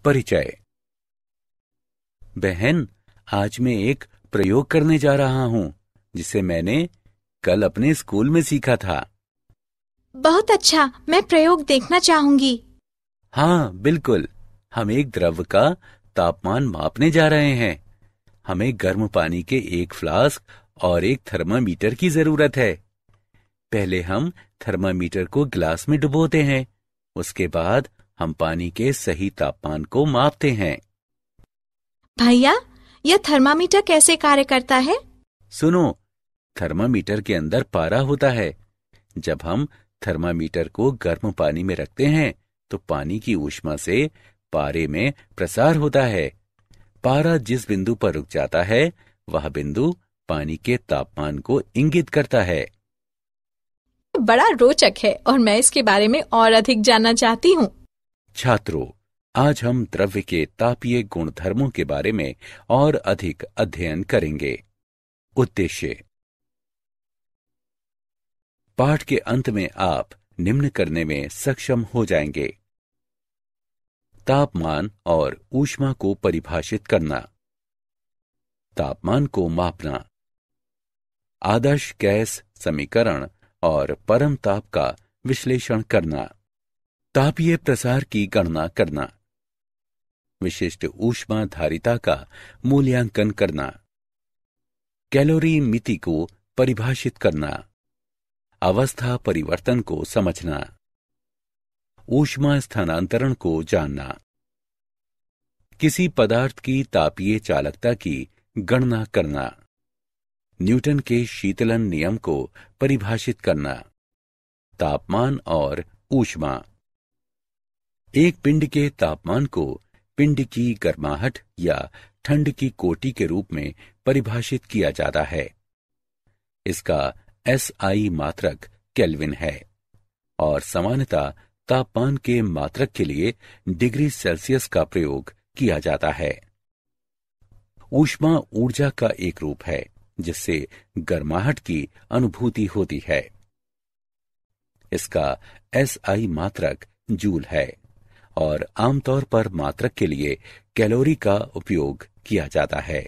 परिचय। बहन, आज मैं एक प्रयोग करने जा रहा हूँ जिसे मैंने कल अपने स्कूल में सीखा था। बहुत अच्छा, मैं प्रयोग देखना चाहूंगी। हाँ बिल्कुल, हम एक द्रव का तापमान मापने जा रहे हैं। हमें गर्म पानी के एक फ्लास्क और एक थर्मामीटर की जरूरत है। पहले हम थर्मामीटर को गिलास में डुबोते हैं। उसके बाद हम पानी के सही तापमान को मापते हैं। भैया, यह थर्मामीटर कैसे कार्य करता है? सुनो, थर्मामीटर के अंदर पारा होता है। जब हम थर्मामीटर को गर्म पानी में रखते हैं तो पानी की ऊष्मा से पारे में प्रसार होता है। पारा जिस बिंदु पर रुक जाता है वह बिंदु पानी के तापमान को इंगित करता है। बड़ा रोचक है और मैं इसके बारे में और अधिक जानना चाहती हूँ। छात्रों, आज हम द्रव्य के तापीय गुणधर्मों के बारे में और अधिक अध्ययन करेंगे। उद्देश्य। पाठ के अंत में आप निम्न करने में सक्षम हो जाएंगे। तापमान और ऊष्मा को परिभाषित करना, तापमान को मापना, आदर्श गैस समीकरण और परम ताप का विश्लेषण करना, तापीय प्रसार की गणना करना, विशिष्ट ऊष्मा धारिता का मूल्यांकन करना, कैलोरी मिति को परिभाषित करना, अवस्था परिवर्तन को समझना, ऊष्मा स्थानांतरण को जानना, किसी पदार्थ की तापीय चालकता की गणना करना, न्यूटन के शीतलन नियम को परिभाषित करना, तापमान और ऊष्मा। एक पिंड के तापमान को पिंड की गर्माहट या ठंड की कोटि के रूप में परिभाषित किया जाता है। इसका SI मात्रक केल्विन है और सामान्यतः तापमान के मात्रक के लिए डिग्री सेल्सियस का प्रयोग किया जाता है। ऊष्मा ऊर्जा का एक रूप है जिससे गर्माहट की अनुभूति होती है। इसका SI मात्रक जूल है और आमतौर पर मात्रक के लिए कैलोरी का उपयोग किया जाता है।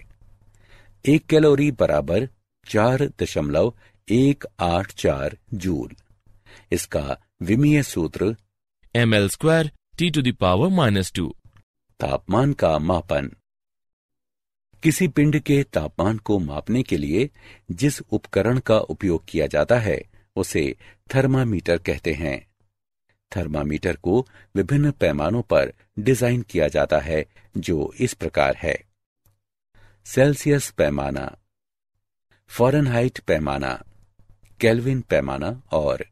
1 कैलोरी बराबर 4.184 जूल। इसका विमीय सूत्र ml² T⁻⁻²। तापमान का मापन। किसी पिंड के तापमान को मापने के लिए जिस उपकरण का उपयोग किया जाता है उसे थर्मामीटर कहते हैं। थर्मामीटर को विभिन्न पैमानों पर डिजाइन किया जाता है जो इस प्रकार है: सेल्सियस पैमाना, फ़ारेनहाइट पैमाना, केल्विन पैमाना और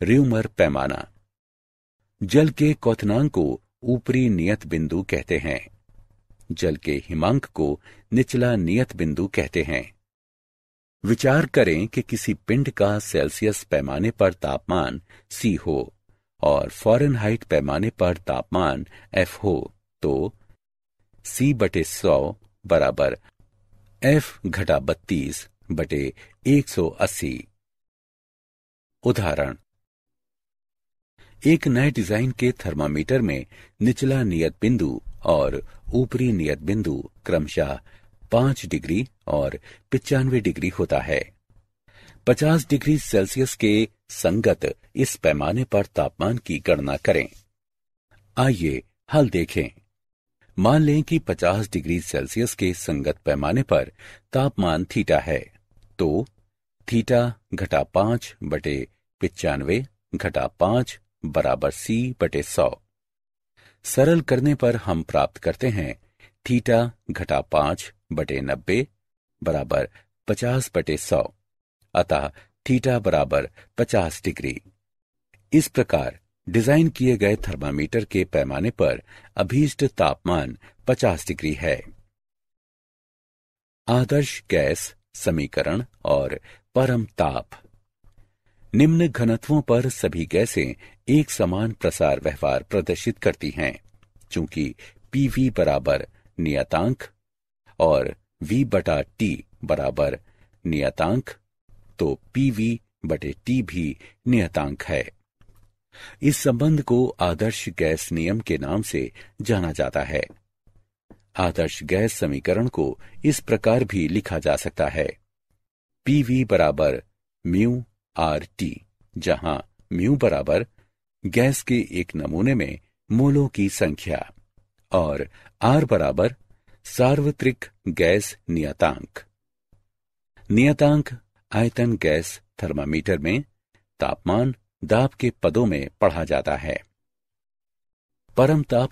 र्यूमर पैमाना। जल के क्वथनांक को ऊपरी नियत बिंदु कहते हैं। जल के हिमांक को निचला नियत बिंदु कहते हैं। विचार करें कि किसी पिंड का सेल्सियस पैमाने पर तापमान C हो और फ़ारेनहाइट पैमाने पर तापमान F हो तो C/100 बराबर F-32/180। उदाहरण: एक नए डिजाइन के थर्मामीटर में निचला नियत बिंदु और ऊपरी नियत बिंदु क्रमशः 5 डिग्री और 95 डिग्री होता है। 50 डिग्री सेल्सियस के संगत इस पैमाने पर तापमान की गणना करें। आइए हल देखें। मान लें कि 50 डिग्री सेल्सियस के संगत पैमाने पर तापमान थीटा है, तो θ-5/95 बराबर C/100। सरल करने पर हम प्राप्त करते हैं θ-5/90 बराबर 50/100, अतः थीटा बराबर 50 डिग्री। इस प्रकार डिजाइन किए गए थर्मामीटर के पैमाने पर अभीष्ट तापमान 50 डिग्री है। आदर्श गैस समीकरण और परम ताप। निम्न घनत्वों पर सभी गैसें एक समान प्रसार व्यवहार प्रदर्शित करती हैं। चूंकि PV बराबर नियतांक और V/T बराबर नियतांक, तो PV/T भी नियतांक है। इस संबंध को आदर्श गैस नियम के नाम से जाना जाता है। आदर्श गैस समीकरण को इस प्रकार भी लिखा जा सकता है, PV बराबर म्यू आर टी, जहां म्यू बराबर गैस के एक नमूने में मोलों की संख्या और आर बराबर सार्वत्रिक गैस नियतांक। नियतांक आयतन गैस थर्मामीटर में तापमान दाब के पदों में पढ़ा जाता है। परम ताप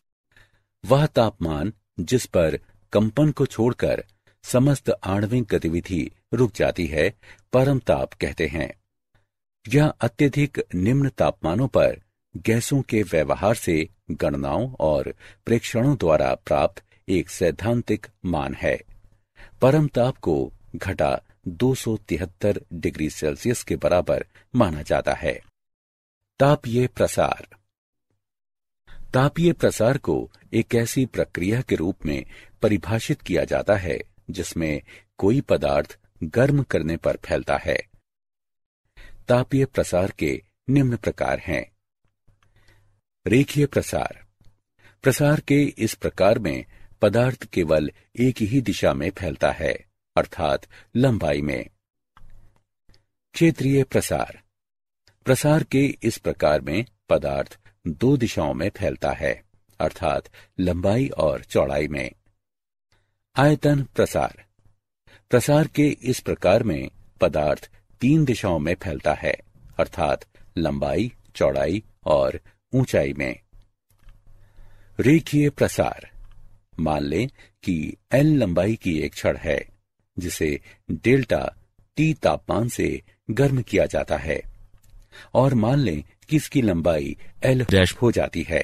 वह तापमान जिस पर कंपन को छोड़कर समस्त आणविक गतिविधि रुक जाती है, परम ताप कहते हैं। यह अत्यधिक निम्न तापमानों पर गैसों के व्यवहार से गणनाओं और प्रेक्षणों द्वारा प्राप्त एक सैद्धांतिक मान है। परम ताप को घटा 273 डिग्री सेल्सियस के बराबर माना जाता है। तापीय प्रसार। तापीय प्रसार को एक ऐसी प्रक्रिया के रूप में परिभाषित किया जाता है जिसमें कोई पदार्थ गर्म करने पर फैलता है। तापीय प्रसार के निम्न प्रकार हैं। रेखीय प्रसार। प्रसार के इस प्रकार में पदार्थ केवल एक ही दिशा में फैलता है, अर्थात लंबाई में। क्षेत्रीय प्रसार। प्रसार के इस प्रकार में पदार्थ दो दिशाओं में फैलता है, अर्थात लंबाई और चौड़ाई में। आयतन प्रसार। प्रसार के इस प्रकार में पदार्थ तीन दिशाओं में फैलता है, अर्थात लंबाई, चौड़ाई और ऊंचाई में। रेखीय प्रसार। मान लें कि L लंबाई की एक छड़ है जिसे डेल्टा T तापमान से गर्म किया जाता है, और मान लें कि इसकी लंबाई L डैश हो जाती है।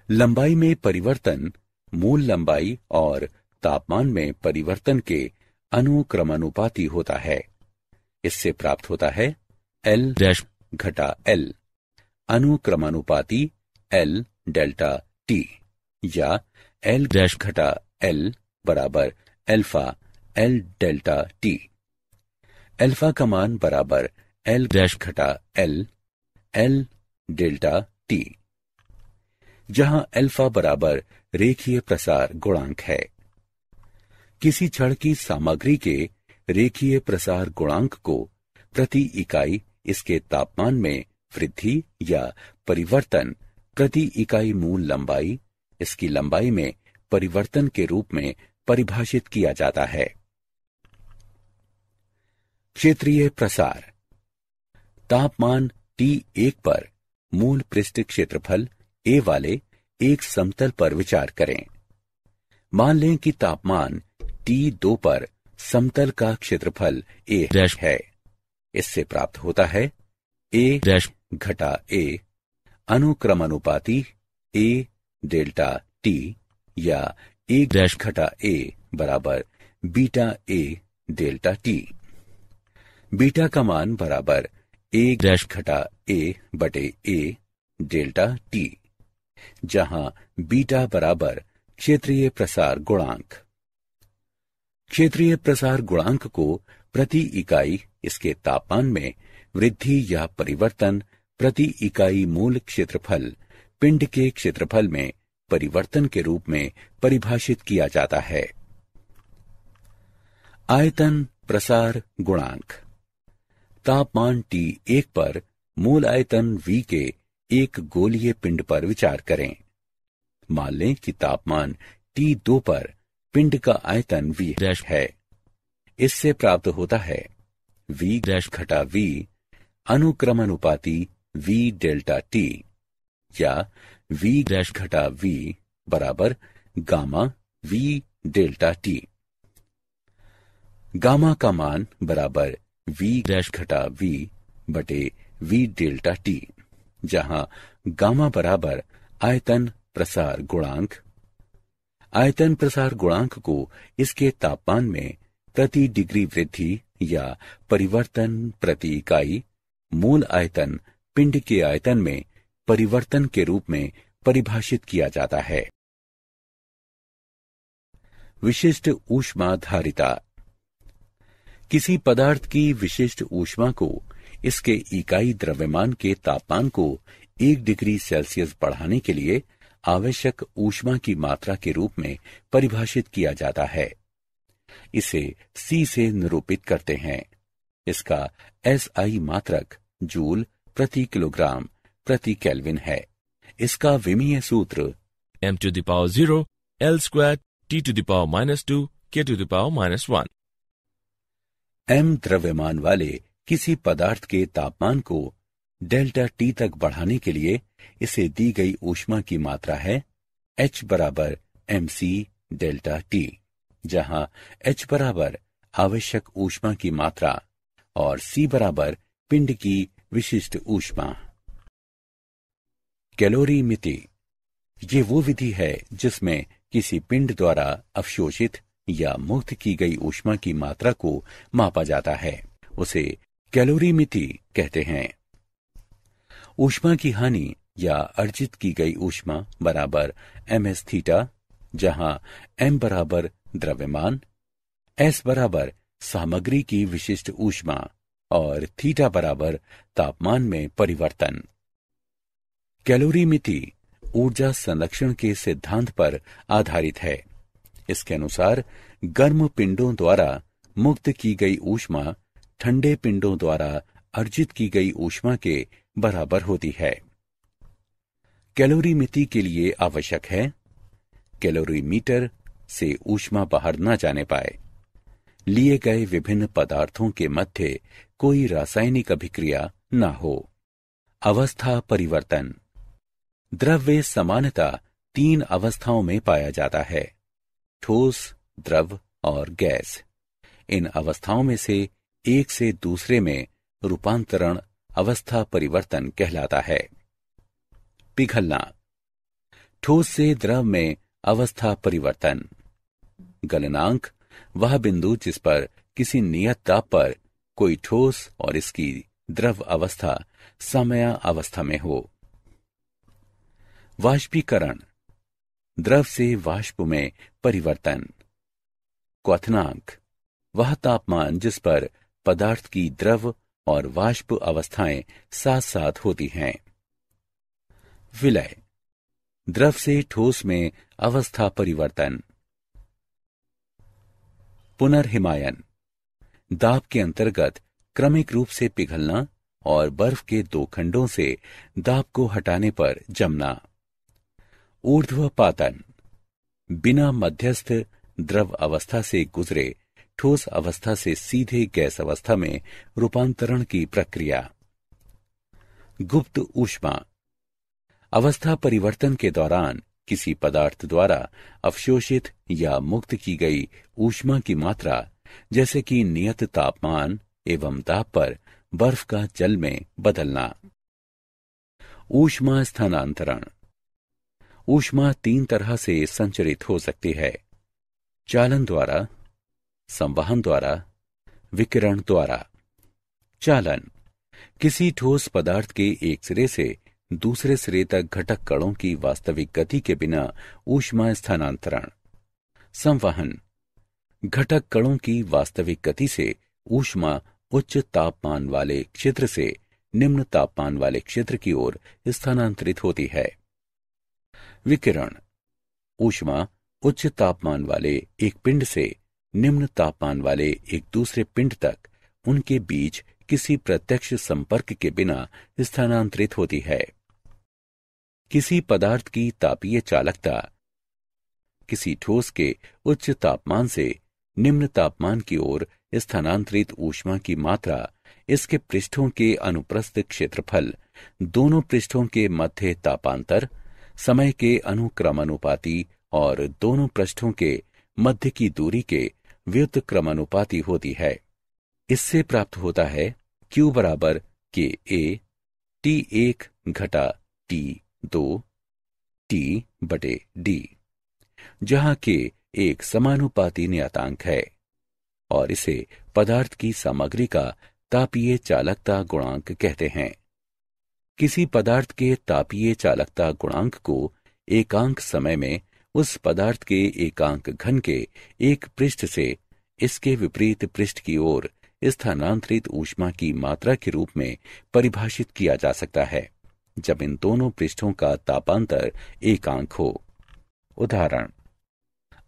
लंबाई में परिवर्तन मूल लंबाई और तापमान में परिवर्तन के अनुक्रमानुपाती होता है। इससे प्राप्त होता है L डैश घटा L अनुक्रमानुपाती L डेल्टा T, या L डैश घटा L बराबर alpha L delta T। Alpha का मान बराबर L डैश घटा L डेल्टा T, जहां अल्फा बराबर रेखीय प्रसार गुणांक है। किसी छड़ की सामग्री के रेखीय प्रसार गुणांक को प्रति इकाई इसके तापमान में वृद्धि या परिवर्तन प्रति इकाई मूल लंबाई इसकी लंबाई में परिवर्तन के रूप में परिभाषित किया जाता है। क्षेत्रीय प्रसार। तापमान T1 पर मूल पृष्ठ क्षेत्रफल A वाले एक समतल पर विचार करें। मान लें कि तापमान T2 पर समतल का क्षेत्रफल A है। इससे प्राप्त होता है A घटा A अनुक्रमानुपाती A डेल्टा T, या A घटा A बराबर beta A delta T। Beta का मान बराबर A घटा A बटे A डेल्टा T, जहां बीटा बराबर क्षेत्रीय प्रसार गुणांक। क्षेत्रीय प्रसार गुणांक को प्रति इकाई इसके तापमान में वृद्धि या परिवर्तन प्रति इकाई मूल क्षेत्रफल पिंड के क्षेत्रफल में परिवर्तन के रूप में परिभाषित किया जाता है। आयतन प्रसार गुणांक। तापमान T1 पर मूल आयतन V के एक गोलीय पिंड पर विचार करें। मान लें कि तापमान T2 पर पिंड का आयतन V है। इससे प्राप्त होता है V घटा V अनुक्रमानुपाती V डेल्टा T, या V घटा V बराबर gamma V delta T। Gamma का मान बराबर V घटा V बटे V डेल्टा T, जहां गामा बराबर आयतन प्रसार गुणांक। आयतन प्रसार गुणांक को इसके तापमान में प्रति डिग्री वृद्धि या परिवर्तन प्रति इकाई मूल आयतन पिंड के आयतन में परिवर्तन के रूप में परिभाषित किया जाता है। विशिष्ट ऊष्मा धारिता। किसी पदार्थ की विशिष्ट ऊष्मा को इसके इकाई द्रव्यमान के तापमान को 1 डिग्री सेल्सियस बढ़ाने के लिए आवश्यक ऊष्मा की मात्रा के रूप में परिभाषित किया जाता है। इसे C से निरूपित करते हैं। इसका SI मात्रक जूल प्रति किलोग्राम प्रति केल्विन है। इसका विमीय सूत्र m to the power 0 L squared T to the power -2 K to the power -1। m द्रव्यमान वाले किसी पदार्थ के तापमान को डेल्टा T तक बढ़ाने के लिए इसे दी गई ऊष्मा की मात्रा है H बराबर mc डेल्टा T, जहां H बराबर आवश्यक ऊष्मा की मात्रा और C बराबर पिंड की विशिष्ट ऊष्मा। कैलोरीमिति ये वो विधि है जिसमें किसी पिंड द्वारा अवशोषित या मुक्त की गई ऊष्मा की मात्रा को मापा जाता है। उसे कैलोरीमिति कहते हैं। ऊष्मा की हानि या अर्जित की गई ऊष्मा बराबर ms थीटा, जहां m बराबर द्रव्यमान, s बराबर सामग्री की विशिष्ट ऊष्मा और थीटा बराबर तापमान में परिवर्तन। कैलोरीमिति ऊर्जा संरक्षण के सिद्धांत पर आधारित है। इसके अनुसार गर्म पिंडों द्वारा मुक्त की गई ऊष्मा ठंडे पिंडों द्वारा अर्जित की गई ऊष्मा के बराबर होती है। कैलोरीमिति के लिए आवश्यक है कैलोरीमीटर से ऊष्मा बाहर न जाने पाए, लिए गए विभिन्न पदार्थों के मध्य कोई रासायनिक अभिक्रिया न हो। अवस्था परिवर्तन द्रव्य सामान्यतः 3 अवस्थाओं में पाया जाता है, ठोस, द्रव और गैस। इन अवस्थाओं में से एक से दूसरे में रूपांतरण अवस्था परिवर्तन कहलाता है। पिघलना, ठोस से द्रव में अवस्था परिवर्तन। गलनांक वह बिंदु जिस पर किसी नियत ताप पर कोई ठोस और इसकी द्रव अवस्था समय अवस्था में हो। वाष्पीकरण, द्रव से वाष्प में परिवर्तन। क्वथनांक, वह तापमान जिस पर पदार्थ की द्रव और वाष्प अवस्थाएं साथ साथ होती हैं। विलय, द्रव से ठोस में अवस्था परिवर्तन। पुनर्हिमायन, दाब के अंतर्गत क्रमिक रूप से पिघलना और बर्फ के 2 खंडों से दाब को हटाने पर जमना। ऊर्ध्वपातन, बिना मध्यस्थ द्रव अवस्था से गुजरे ठोस अवस्था से सीधे गैस अवस्था में रूपांतरण की प्रक्रिया। गुप्त ऊष्मा, अवस्था परिवर्तन के दौरान किसी पदार्थ द्वारा अवशोषित या मुक्त की गई ऊष्मा की मात्रा, जैसे कि नियत तापमान एवं दाब पर बर्फ का जल में बदलना। ऊष्मा स्थानांतरण, ऊष्मा 3 तरह से संचरित हो सकती है, चालन द्वारा, संवहन द्वारा, विकिरण द्वारा। चालन, किसी ठोस पदार्थ के एक सिरे से दूसरे सिरे तक घटक कणों की वास्तविक गति के बिना ऊष्मा स्थानांतरण। संवहन, घटक कणों की वास्तविक गति से ऊष्मा उच्च तापमान वाले क्षेत्र से निम्न तापमान वाले क्षेत्र की ओर स्थानांतरित होती है। विकिरण, ऊष्मा उच्च तापमान वाले एक पिंड से निम्न तापमान वाले एक दूसरे पिंड तक उनके बीच किसी प्रत्यक्ष संपर्क के बिना स्थानांतरित होती है। किसी पदार्थ की तापीय चालकता किसी ठोस के उच्च तापमान से निम्न तापमान की ओर स्थानांतरित ऊष्मा की मात्रा इसके पृष्ठों के अनुप्रस्थ क्षेत्रफल, दोनों पृष्ठों के मध्य तापांतर, समय के अनुक्रमानुपाती और दोनों पृष्ठों के मध्य की दूरी के व्युत्क्रमानुपाती होती है। इससे प्राप्त होता है Q बराबर KA T1 घटा T2 T बटे D, जहां K एक समानुपाती नियतांक है और इसे पदार्थ की सामग्री का तापीय चालकता गुणांक कहते हैं। किसी पदार्थ के तापीय चालकता गुणांक को एकांक समय में उस पदार्थ के एकांक घन के एक पृष्ठ से इसके विपरीत पृष्ठ की ओर स्थानांतरित ऊष्मा की मात्रा के रूप में परिभाषित किया जा सकता है जब इन दोनों पृष्ठों का तापांतर एकांक हो। उदाहरण,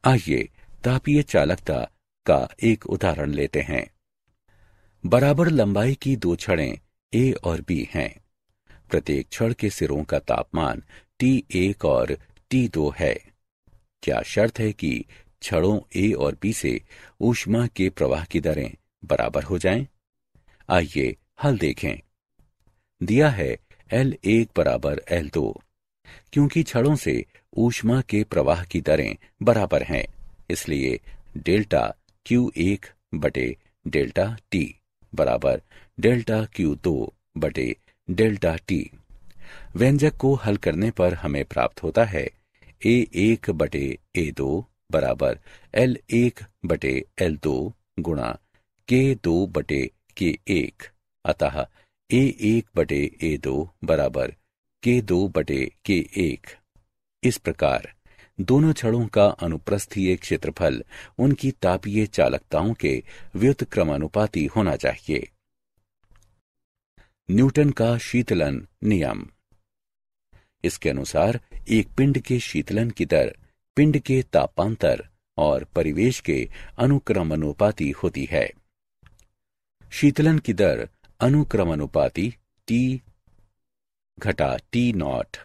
आइए तापीय चालकता का एक उदाहरण लेते हैं। बराबर लंबाई की दो छड़ें A और B हैं। प्रत्येक छड़ के सिरों का तापमान T1 और T2 है। क्या शर्त है कि छड़ों A और B से ऊष्मा के प्रवाह की दरें बराबर हो जाएं? आइए हल देखें। दिया है L1 बराबर L2। क्योंकि छड़ों से ऊष्मा के प्रवाह की दरें बराबर हैं, इसलिए डेल्टा Q1 बटे डेल्टा T बराबर डेल्टा Q2 बटे डेल्टा T। व्यंजक को हल करने पर हमें प्राप्त होता है A1 बटे A2 बराबर L1 बटे L2 गुणा K2 बटे K1। अतः A1 बटे A2 बराबर K2 बटे K1। इस प्रकार दोनों छड़ों का अनुप्रस्थीय क्षेत्रफल उनकी तापीय चालकताओं के व्युत्क्रमानुपाती होना चाहिए। न्यूटन का शीतलन नियम। इसके अनुसार एक पिंड के शीतलन की दर पिंड के तापांतर और परिवेश के अनुक्रमानुपाती होती है। शीतलन की दर अनुक्रमानुपाती T घटा T0।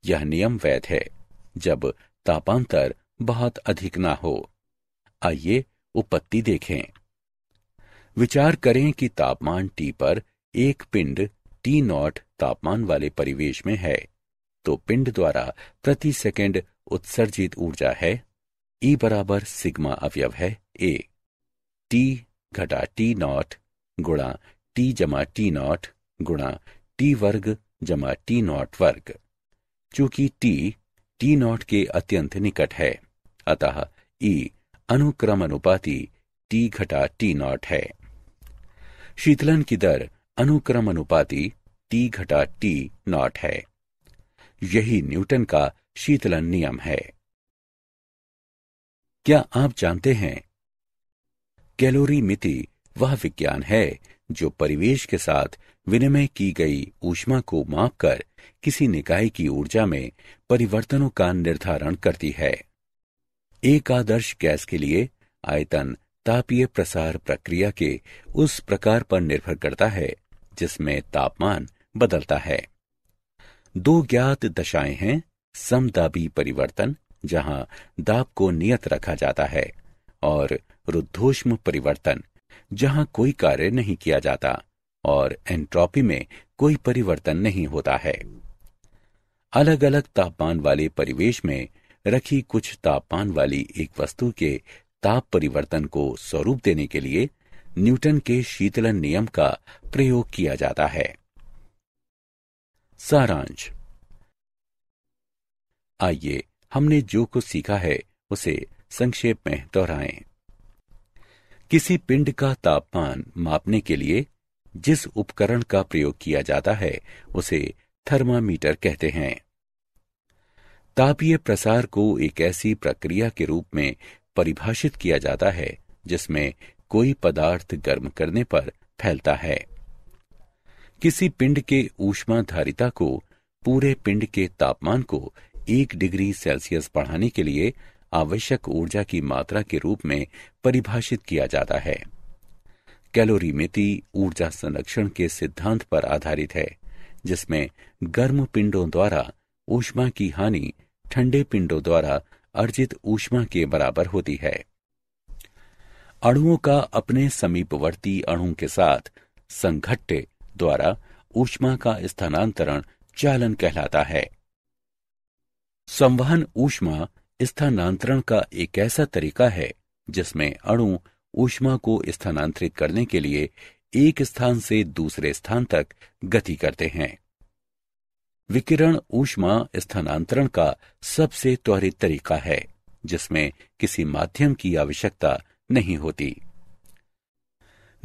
यह नियम वैध है जब तापांतर बहुत अधिक ना हो। आइए उपपत्ति देखें। विचार करें कि तापमान T पर एक पिंड T0 तापमान वाले परिवेश में है, तो पिंड द्वारा प्रति सेकंड उत्सर्जित ऊर्जा है E बराबर सिग्मा अवयव है A T घटा T0 गुणा T जमा T0 गुणा T वर्ग जमा T0 वर्ग। चूंकि T0 के अत्यंत निकट है, अतः E अनुक्रमानुपाती T घटा T0 है। शीतलन की दर अनुक्रमानुपाती T घटा T0 है। यही न्यूटन का शीतलन नियम है। क्या आप जानते हैं, कैलोरीमिति वह विज्ञान है जो परिवेश के साथ विनिमय की गई ऊष्मा को मापकर किसी निकाय की ऊर्जा में परिवर्तनों का निर्धारण करती है। एक आदर्श गैस के लिए आयतन तापीय प्रसार प्रक्रिया के उस प्रकार पर निर्भर करता है जिसमें तापमान बदलता है। दो ज्ञात दशाएं हैं, समदाबी परिवर्तन जहां दाब को नियत रखा जाता है, और रुद्धोष्म परिवर्तन जहां कोई कार्य नहीं किया जाता और एंट्रोपी में कोई परिवर्तन नहीं होता है। अलग अलग तापमान वाले परिवेश में रखी कुछ तापमान वाली एक वस्तु के ताप परिवर्तन को स्वरूप देने के लिए न्यूटन के शीतलन नियम का प्रयोग किया जाता है। सारांश। आइए हमने जो कुछ सीखा है उसे संक्षेप में दोहराएं। किसी पिंड का तापमान मापने के लिए जिस उपकरण का प्रयोग किया जाता है उसे थर्मामीटर कहते हैं। तापीय प्रसार को एक ऐसी प्रक्रिया के रूप में परिभाषित किया जाता है जिसमें कोई पदार्थ गर्म करने पर फैलता है। किसी पिंड के ऊष्माधारिता को पूरे पिंड के तापमान को 1 डिग्री सेल्सियस बढ़ाने के लिए आवश्यक ऊर्जा की मात्रा के रूप में परिभाषित किया जाता है। कैलोरीमिति ऊर्जा संरक्षण के सिद्धांत पर आधारित है, जिसमें गर्म पिंडों द्वारा ऊष्मा की हानि ठंडे पिंडों द्वारा अर्जित ऊष्मा के बराबर होती है। अणुओं का अपने समीपवर्ती अणु के साथ संघट्ट द्वारा ऊष्मा का स्थानांतरण चालन कहलाता है। संवहन ऊष्मा स्थानांतरण का एक ऐसा तरीका है जिसमें अणु ऊष्मा को स्थानांतरित करने के लिए एक स्थान से दूसरे स्थान तक गति करते हैं। विकिरण ऊष्मा स्थानांतरण का सबसे त्वरित तरीका है जिसमें किसी माध्यम की आवश्यकता नहीं होती।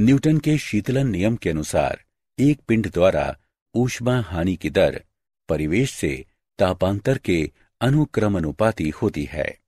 न्यूटन के शीतलन नियम के अनुसार एक पिंड द्वारा ऊष्मा हानि की दर परिवेश से तापांतर के अनुक्रमानुपाती होती है।